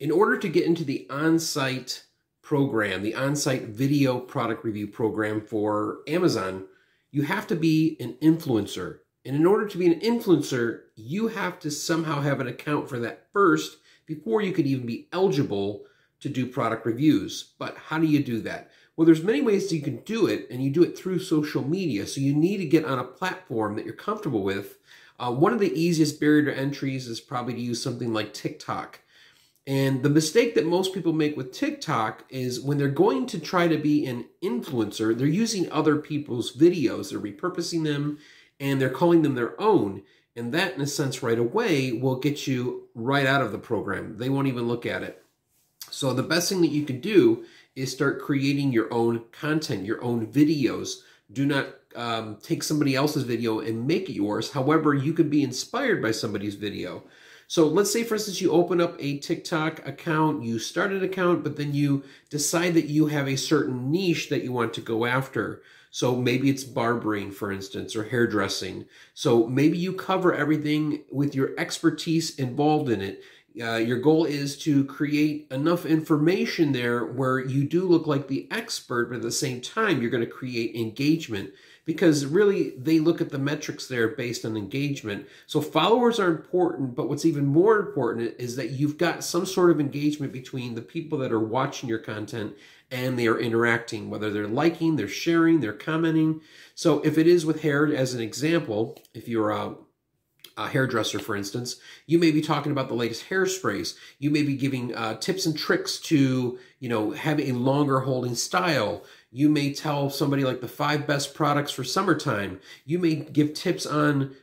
In order to get into the on-site program, the on-site video product review program for Amazon, you have to be an influencer. And in order to be an influencer, you have to somehow have an account for that first before you could even be eligible to do product reviews. But how do you do that? Well, there's many ways that you can do it, and you do it through social media. So you need to get on a platform that you're comfortable with. One of the easiest barrier to entries is probably to use something like TikTok. And the mistake that most people make with TikTok is when they're going to try to be an influencer, they're using other people's videos, they're repurposing them, and they're calling them their own. And that, in a sense, right away will get you right out of the program. They won't even look at it. So the best thing that you can do is start creating your own content, your own videos. Do not take somebody else's video and make it yours. However, you could be inspired by somebody's video. So let's say, for instance, you open up a TikTok account, you start an account, but then you decide that you have a certain niche that you want to go after. So maybe it's barbering, for instance, or hairdressing. So maybe you cover everything with your expertise involved in it. Your goal is to create enough information there where you do look like the expert, but at the same time, you're going to create engagement, because really they look at the metrics there based on engagement. So followers are important, but what's even more important is that you've got some sort of engagement between the people that are watching your content and they are interacting, whether they're liking, they're sharing, they're commenting. So if it is with hair, as an example, if you're a hairdresser, for instance, you may be talking about the latest hairsprays. You may be giving tips and tricks to, have a longer holding style. You may tell somebody like the 5 best products for summertime. You may give tips on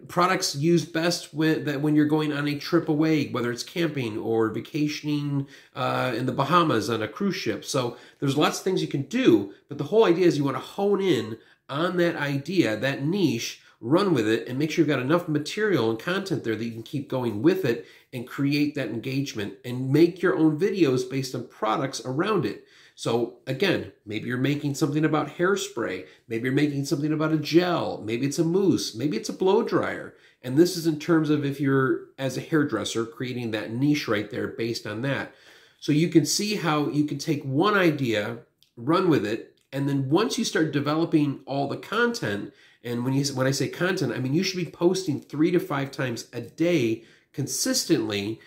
products used best when you're going on a trip away, whether it's camping or vacationing in the Bahamas on a cruise ship. So there's lots of things you can do, but the whole idea is you want to hone in on that idea, that niche, run with it, and make sure you've got enough material and content there that you can keep going with it and create that engagement and make your own videos based on products around it. So again, maybe you're making something about hairspray, maybe you're making something about a gel, maybe it's a mousse, maybe it's a blow dryer. And this is in terms of if you're, as a hairdresser, creating that niche right there based on that. So you can see how you can take one idea, run with it, and then once you start developing all the content, and when I say content, I mean you should be posting 3 to 5 times a day consistently.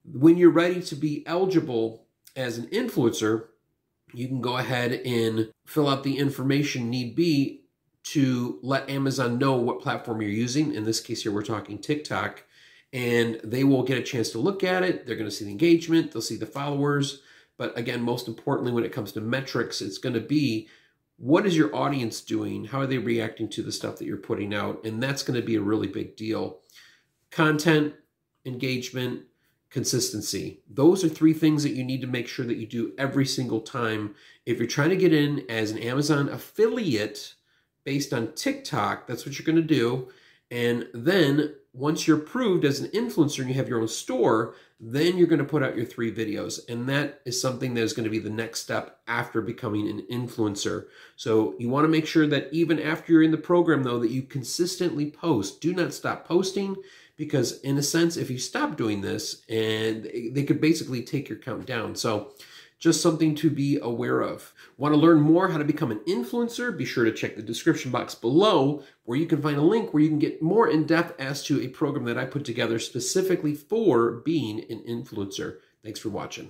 When you're ready to be eligible as an influencer, you can go ahead and fill out the information need be to let Amazon know what platform you're using. In this case here, we're talking TikTok, and they will get a chance to look at it. They're going to see the engagement, they'll see the followers. But again, most importantly, when it comes to metrics, it's going to be, what is your audience doing? How are they reacting to the stuff that you're putting out? And that's going to be a really big deal. Content, engagement, consistency. Those are 3 things that you need to make sure that you do every single time. If you're trying to get in as an Amazon affiliate based on TikTok, that's what you're going to do. And then once you're approved as an influencer and you have your own store, then you're going to put out your 3 videos. And that is something that is going to be the next step after becoming an influencer. So you want to make sure that even after you're in the program, though, that you consistently post. Do not stop posting, because in a sense, if you stop doing this, and they could basically take your count down. So just something to be aware of. Want to learn more how to become an influencer? Be sure to check the description box below, where you can find a link where you can get more in depth as to a program that I put together specifically for being an influencer. Thanks for watching.